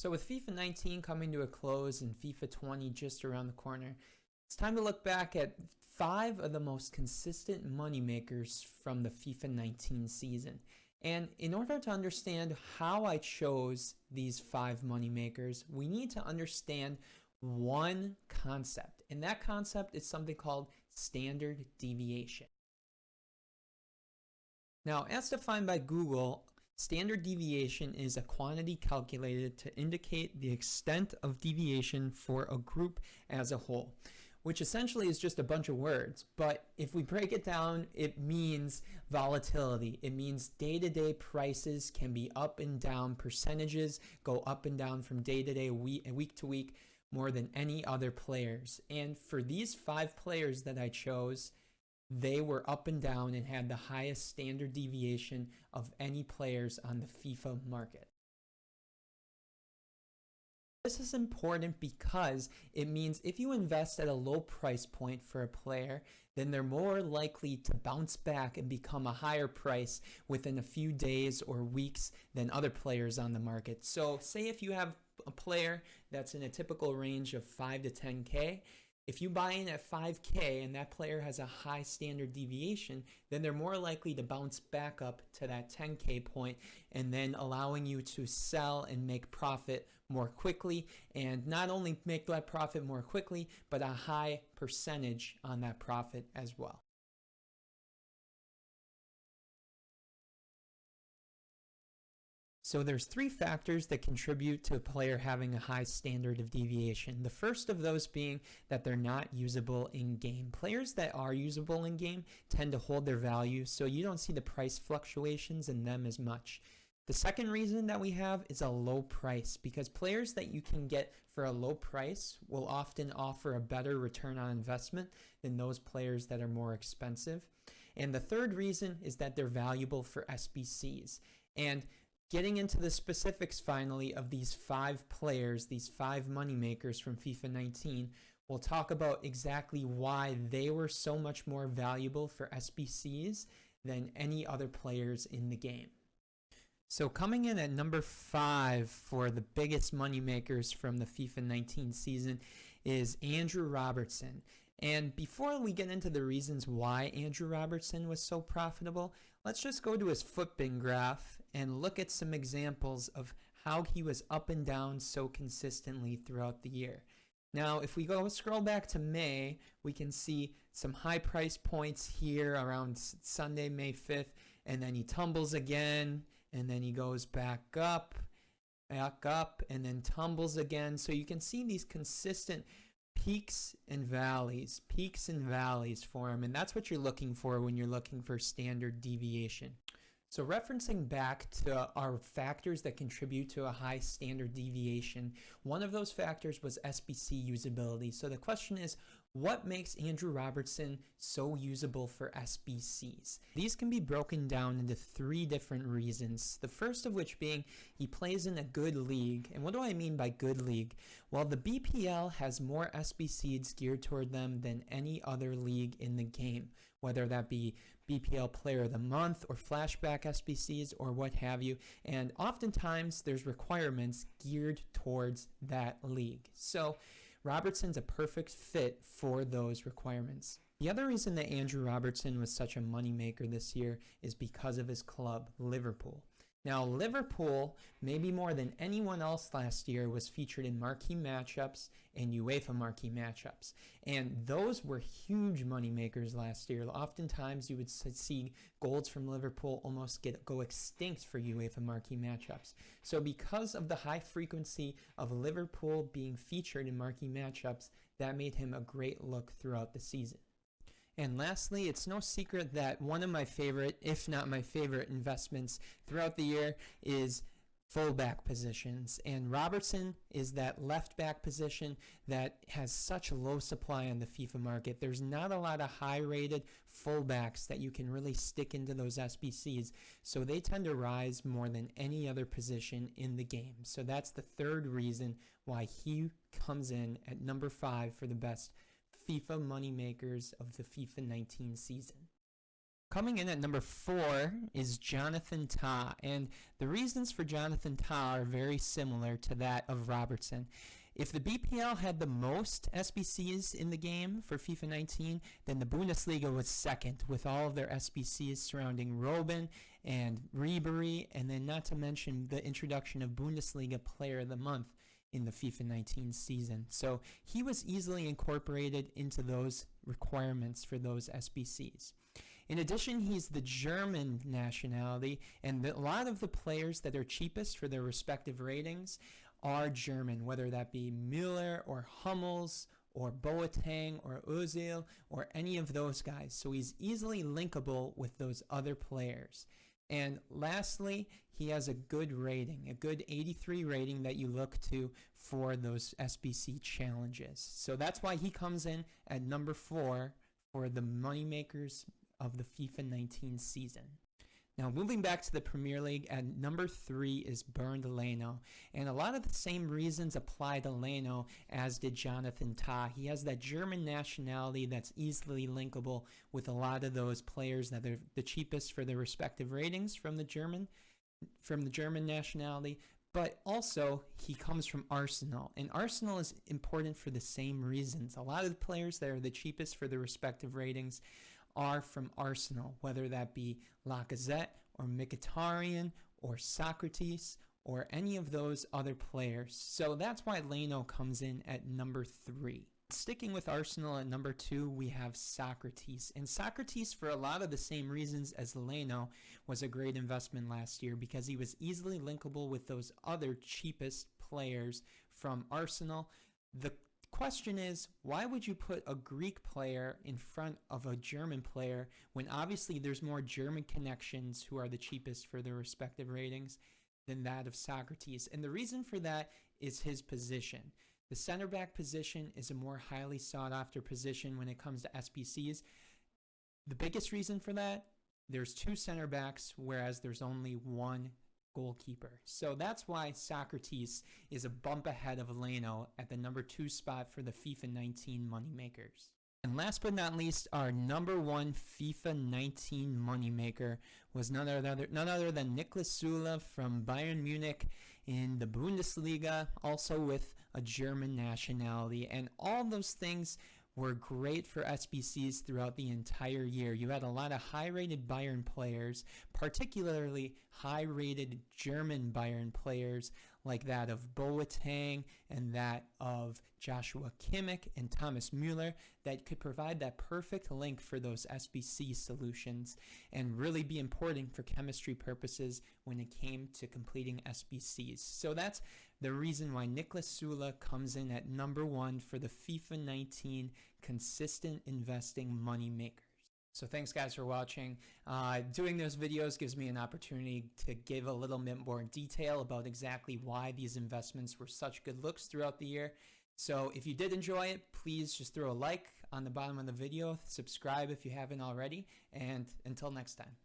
So with FIFA 19 coming to a close and FIFA 20 just around the corner, it's time to look back at 5 of the most consistent moneymakers from the FIFA 19 season. And in order to understand how I chose these 5 moneymakers, we need to understand one concept. And that concept is something called standard deviation. Now, as defined by Google, standard deviation is a quantity calculated to indicate the extent of deviation for a group as a whole, which essentially is just a bunch of words. But if we break it down, it means volatility. It means day-to-day prices can be up and down. Percentages go up and down from day to day, week to week, more than any other players. And for these 5 players that I chose, they were up and down and had the highest standard deviation of any players on the FIFA market. This is important because it means if you invest at a low price point for a player, then they're more likely to bounce back and become a higher price within a few days or weeks than other players on the market. So say if you have a player that's in a typical range of 5 to 10K, if you buy in at 5K and that player has a high standard deviation, then they're more likely to bounce back up to that 10K point and then allowing you to sell and make profit more quickly, and not only make that profit more quickly, but a high percentage on that profit as well. So there's 3 factors that contribute to a player having a high standard of deviation. The first of those being that they're not usable in game. Players that are usable in game tend to hold their value, so you don't see the price fluctuations in them as much. The second reason that we have is a low price, because players that you can get for a low price will often offer a better return on investment than those players that are more expensive. And the third reason is that they're valuable for SBCs. And getting into the specifics finally of these 5 players, these 5 moneymakers from FIFA 19, we'll talk about exactly why they were so much more valuable for SBCs than any other players in the game. So coming in at number 5 for the biggest moneymakers from the FIFA 19 season is Andrew Robertson. And before we get into the reasons why Andrew Robertson was so profitable, let's just go to his FootBin graph and look at some examples of how he was up and down so consistently throughout the year. Now, if we go scroll back to May, we can see some high price points here around Sunday, May 5th, and then he tumbles again, and then he goes back up, and then tumbles again. So you can see these consistent peaks and valleys for him, and that's what you're looking for when you're looking for standard deviation. So referencing back to our factors that contribute to a high standard deviation, one of those factors was SBC usability. So the question is, what makes Andrew Robertson so usable for SBCs? These can be broken down into 3 different reasons. The first of which being he plays in a good league. And what do I mean by good league? Well, the BPL has more SBCs geared toward them than any other league in the game, whether that be BPL Player of the Month or Flashback SBCs or what have you. And oftentimes there's requirements geared towards that league. So Robertson's a perfect fit for those requirements. The other reason that Andrew Robertson was such a moneymaker this year is because of his club, Liverpool. Now, Liverpool, maybe more than anyone else last year, was featured in marquee matchups and UEFA marquee matchups. And those were huge moneymakers last year. Oftentimes, you would see golds from Liverpool almost go extinct for UEFA marquee matchups. So because of the high frequency of Liverpool being featured in marquee matchups, that made him a great look throughout the season. And lastly, it's no secret that one of my favorite, if not my favorite investments throughout the year is fullback positions. And Robertson is that left back position that has such a low supply on the FIFA market. There's not a lot of high rated fullbacks that you can really stick into those SBCs. So they tend to rise more than any other position in the game. So that's the third reason why he comes in at number 5 for the best FIFA moneymakers of the FIFA 19 season. Coming in at number 4 is Jonathan Tah, and the reasons for Jonathan Tah are very similar to that of Robertson. If the BPL had the most SBCs in the game for FIFA 19, then the Bundesliga was second with all of their SBCs surrounding Robben and Ribery, and then not to mention the introduction of Bundesliga Player of the Month in the FIFA 19 season. So he was easily incorporated into those requirements for those SBCs. In addition, he's the German nationality, and a lot of the players that are cheapest for their respective ratings are German, whether that be Müller or Hummels or Boateng or Özil or any of those guys. So he's easily linkable with those other players. And lastly, he has a good rating, a good 83 rating that you look to for those SBC challenges. So that's why he comes in at number 4 for the Moneymakers of the FIFA 19 season. Now, moving back to the Premier League, at number 3 is Bernd Leno. And a lot of the same reasons apply to Leno as did Jonathan Tah. He has that German nationality that's easily linkable with a lot of those players that are the cheapest for their respective ratings from the German nationality. But also, he comes from Arsenal. And Arsenal is important for the same reasons. A lot of the players that are the cheapest for their respective ratings are from Arsenal, whether that be Lacazette or Mkhitaryan or Socrates or any of those other players. So that's why Leno comes in at number 3. Sticking with Arsenal at number 2, we have Socrates. And Socrates, for a lot of the same reasons as Leno, was a great investment last year because he was easily linkable with those other cheapest players from Arsenal. The question is, why would you put a Greek player in front of a German player when obviously there's more German connections who are the cheapest for their respective ratings than that of Socrates? And the reason for that is his position. The center back position is a more highly sought after position when it comes to SBCs. The biggest reason for that, there's 2 center backs, whereas there's only 1 goalkeeper. So that's why Socrates is a bump ahead of Leno at the number 2 spot for the FIFA 19 Moneymakers. And last but not least, our number 1 FIFA 19 Moneymaker was none other than Niklas Süle from Bayern Munich in the Bundesliga, also with a German nationality. And all those things were great for SBCs throughout the entire year. You had a lot of high-rated Bayern players, particularly high-rated German Bayern players like that of Boateng and that of Joshua Kimmich and Thomas Müller that could provide that perfect link for those SBC solutions and really be important for chemistry purposes when it came to completing SBCs. So that's the reason why Niklas Süle comes in at number 1 for the FIFA 19 consistent investing money makers. So thanks guys for watching. Doing those videos gives me an opportunity to give a little bit more detail about exactly why these investments were such good looks throughout the year. So if you did enjoy it, please just throw a like on the bottom of the video, subscribe if you haven't already, and until next time.